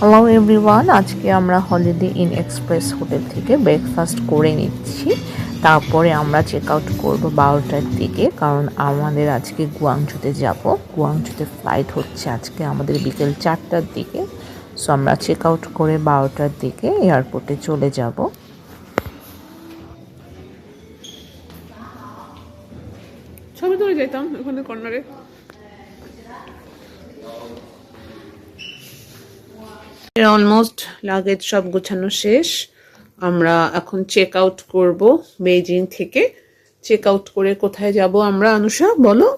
Hello everyone, আজকে আমরা holiday in express hotel থেকে ব্রেকফাস্ট করে নিচ্ছি। তারপরে আমরা চেক আউট করবো 12টার দিকে, কারণ আমাদের আজকে গুয়াংজুতে যাব। গুয়াংজুতে ফ্লাইট হচ্ছে আজকে আমাদের বিকেল 4টার দিকে। সো আমরা চেক আউট করে 12টার দিকে এয়ারপোর্টে চলে যাব। ছবি তুলে যেতাম ওখানে কর্নারে। অলমোস্ট লাগেজ সব গোছানো শেষ। আমরা এখন চেক আউট করব বেইজিং থেকে। চেক আউট করে কোথায় যাব আমরা? অনুষা বলো,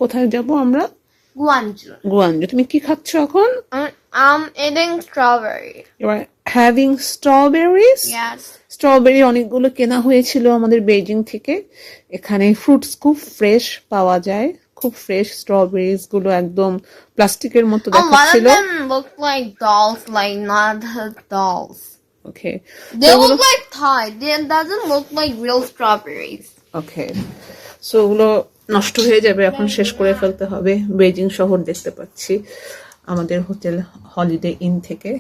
কোথায় যাব আমরা? Guangzhou. গুয়াংজু। তুমি কি খাচ্ছ এখন? I'm eating strawberry. You are having strawberries? Yes. Strawberry অনেকগুলো কেনা হয়েছিল আমাদের বেইজিং থেকে। এখানে ফ্রুটস খুব ফ্রেশ পাওয়া যায়, খুব ফ্রেশ স্ট্রবেরিজ গুলো একদম প্লাস্টিকের মতো One of দেখাচ্ছিল। them look like dolls, like not dolls. Okay, They look like Thai. They doesn't look like real strawberries. Okay, so ওগুলো নষ্ট হয়ে যাবে, এখন শেষ করে ফেলতে হবে। বেইজিং শহর দেখতে পাচ্ছি আমাদের হোটেল হলিডে ইন থেকে।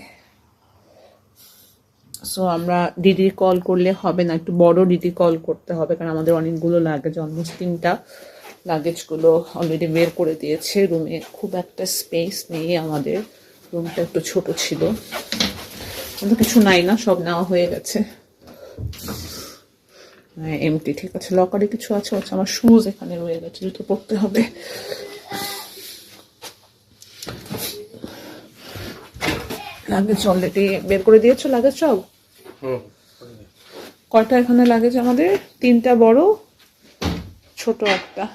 সো আমরা ডিডি কল করলে হবে না, একটু বড় ডিডি কল করতে হবে, কারণ আমাদের অনেকগুলো লাগেজ, অলমোস্ট 3টা লাগেজগুলো অলরেডি বের করে দিয়েছে। রুমে খুব একটা স্পেস নেই, আমাদের রুমটা একটু ছোট ছিল, কিন্তু কিছু নাই না, সব নেওয়া হয়ে গেছে। এমটি, ঠিক আছে। লকারে কিছু আছে, হচ্ছে আমার শুজ এখানে রয়ে গেছে, জুতো পরতে হবে। লাগেজ অলরেডি বের করে দিয়েছো? লাগেজ সব কয়টা এখানে লাগেজ? আমাদের 3টা বড়, ছোট একটা।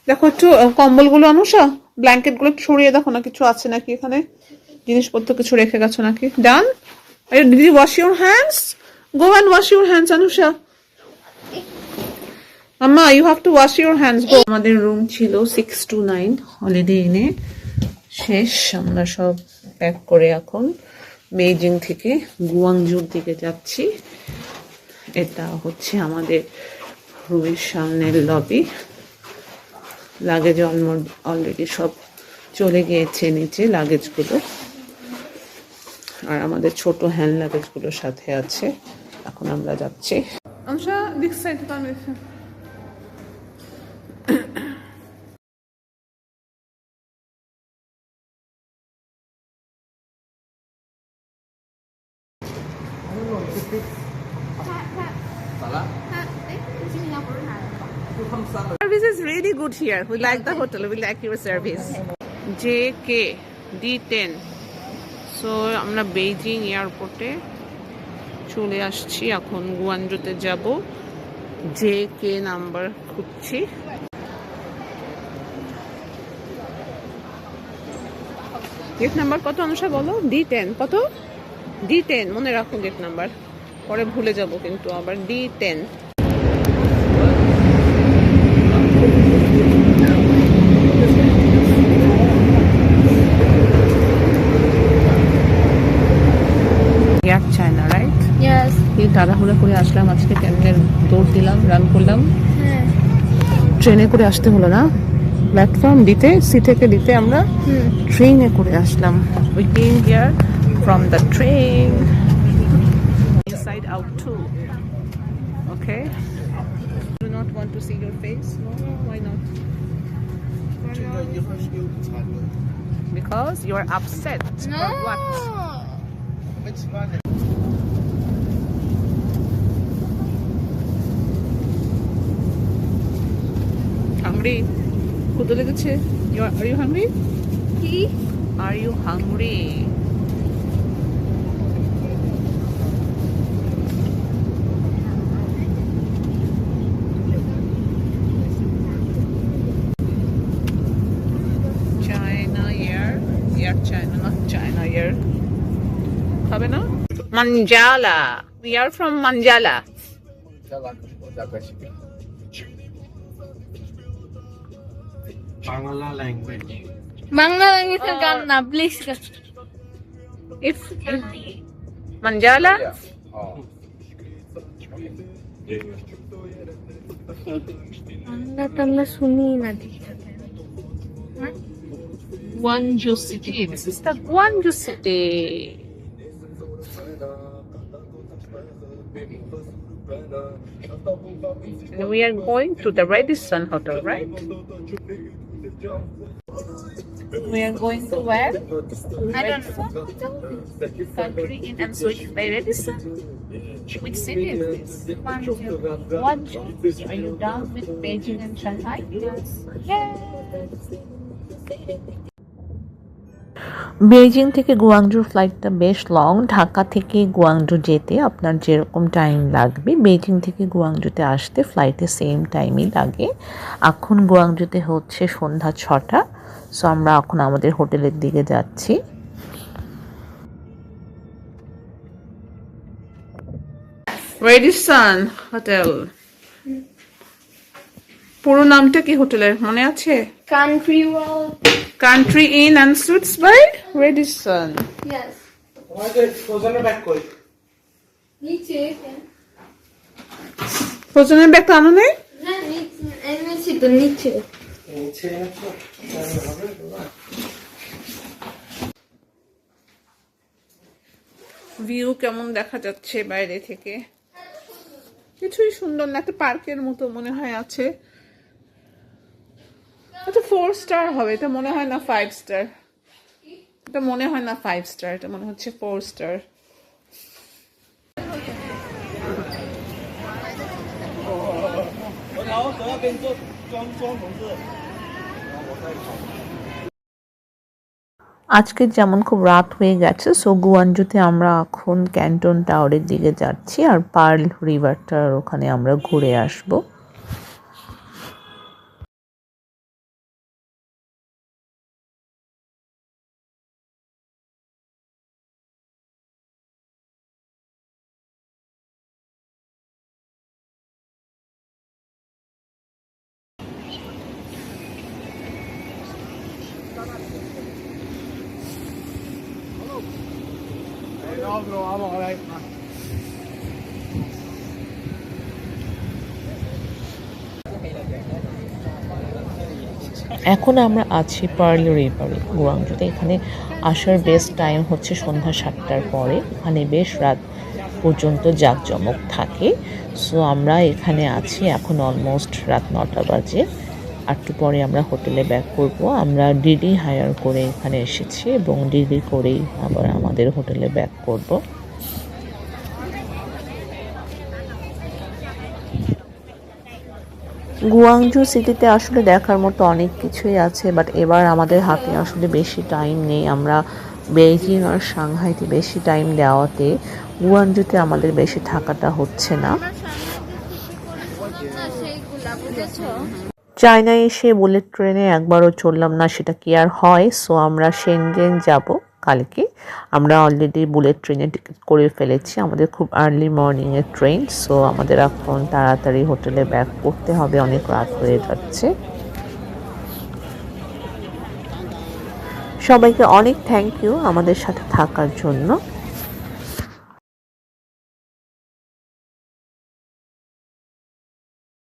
দেখো একটু কম্বলগুলো, অনুষা ব্ল্যাঙ্কেট গুলো একটু সরিয়ে দেখো না, কিছু আছে নাকি এখানে, জিনিসপত্র কিছু রেখে গেছো নাকি। Done? Did you wash your hands? Go and wash your hands Anusha. আম্মা, you have to wash your hands, go. আমাদের রুম ছিল 6 to 9, হলিডে ইনে শেষ। আমরা সব প্যাক করে এখন বেইজিং থেকে গুয়াংজুর দিকে যাচ্ছি। এটা হচ্ছে আমাদের রুমের সামনের লবি। লাগেজ অলরেডি সব চলে গিয়েছে নিচে লাগেজগুলো, আর আমাদের ছোট হ্যান্ড লাগেজগুলো সাথে আছে। এখন আমরা যাচ্ছি। Service is really good here. We like the hotel. We like your service. JK D10. So আমরা বেইজিং এয়ারপোর্টে চলে আসছি, এখন গুয়াংজুতে যাব। JK নাম্বার খুঁজছি। গেট নাম্বার কত অনুষা বলো? D10 কত? D10 মনে রাখো গেট নাম্বার, পরে ভুলে যাব কিন্তু আবার। D10। Air China, right? Yes. এই তাড়াহুড়া করে আসলাম আজকে, ট্রেনের দৌড় দিলাম, রান করলাম। ট্রেনে করে আসতে হলো না, প্ল্যাটফর্ম দিতে, সি থেকে দিতে আমরা ট্রেনে করে আসলাম। We came here from the train. Inside out too. Okay. Do not want to see your face? No, why not? Because you are upset. No. Or what? Hungry? ক্ষুধা লেগেছে? Are you hungry? Are you hungry? China Air, Air China, not China Air. খাবে না? Manjala. We are from Manjala. Bangla language. Bangla language ka na, please. If Manjala? Oh. Bangla টাংলা শুনি না ঠিক। Gwangju City. This is the Gwangju City. And we are going to the Radisson Hotel, right? We are going to where? I don't know. Country Inn and Suites by Radisson. Which city is this? Gwangju. Are you done with Beijing and Shanghai? Yes. Yay! Beijing থেকে গুয়াংজুর ফ্লাইটটা বেশ long. Dhaka থেকে Guangzhou যেতে আপনার যেরকম time লাগবে Beijing থেকে গুয়াংজুতে আসতে ফ্লাইটে সেম টাইমই লাগে। এখন গুয়াংজুতে হচ্ছে সন্ধ্যা 6টা। সো আমরা এখন আমাদের হোটেলের দিকে যাচ্ছি। Radisson Hotel. পুরো নামটা কি হোটেলের মনে আছে? Country World. Country Inn and Suites by Radisson. Yes. নিচে ফ্রোজেনের ব্যাগটা আনো নেই? হ্যাঁ নিচে এনেছি তো নিচে। ভিউ কেমন দেখা যাচ্ছে বাইরে থেকে? কিছুই সুন্দর না, একটা পার্কের মতো মনে হয় আছে। এটা 4 স্টার হবে, এটা মনে হয় না 5 স্টার। এটা মনে হয় না 5 স্টার, এটা মনে হচ্ছে 4 স্টার। আজকে যেমন খুব রাত হয়ে গেছে, সো গুয়াংজুতে আমরা এখন ক্যান্টন টাওয়ারের দিকে যাচ্ছি আর পার্ল রিভারটার ওখানে আমরা ঘুরে আসবো। এখন আমরা আছি পার্ল রিভারে গুয়াংজুতে। এখানে আসার বেস্ট টাইম হচ্ছে সন্ধ্যা 7টার পরে। এখানে বেশ রাত পর্যন্ত জাঁকজমক থাকে। সো আমরা এখানে আছি, এখন অলমোস্ট রাত 9টা বাজে। একটু পরে আমরা হোটেলে ব্যাক করব। আমরা ডিডি হায়ার করে এখানে এসেছি এবং ডিডি করেই আবার আমাদের হোটেলে ব্যাক করব। গুয়াংজু সিটিতে আসলে দেখার মতো অনেক কিছুই আছে, বাট এবার আমাদের হাতে আসলে বেশি টাইম নেই। আমরা বেইজিং আর সাংহাইতে বেশি টাইম দেওয়াতে গুয়াংজুতে আমাদের বেশি থাকাটা হচ্ছে না। চায়নায় এসে বুলেট ট্রেনে একবারও চললাম না, সেটা কি আর হয়? সো আমরা শেনজেন যাব কালকে। আমরা অলরেডি বুলেট ট্রেনে টিকিট করে ফেলেছি, আমাদের খুব আর্লি মর্নিংয়ের ট্রেন। সো আমাদের এখন তাড়াতাড়ি হোটেলে ব্যাক করতে হবে, অনেক রাত হয়ে যাচ্ছে। সবাইকে অনেক থ্যাংক ইউ আমাদের সাথে থাকার জন্য।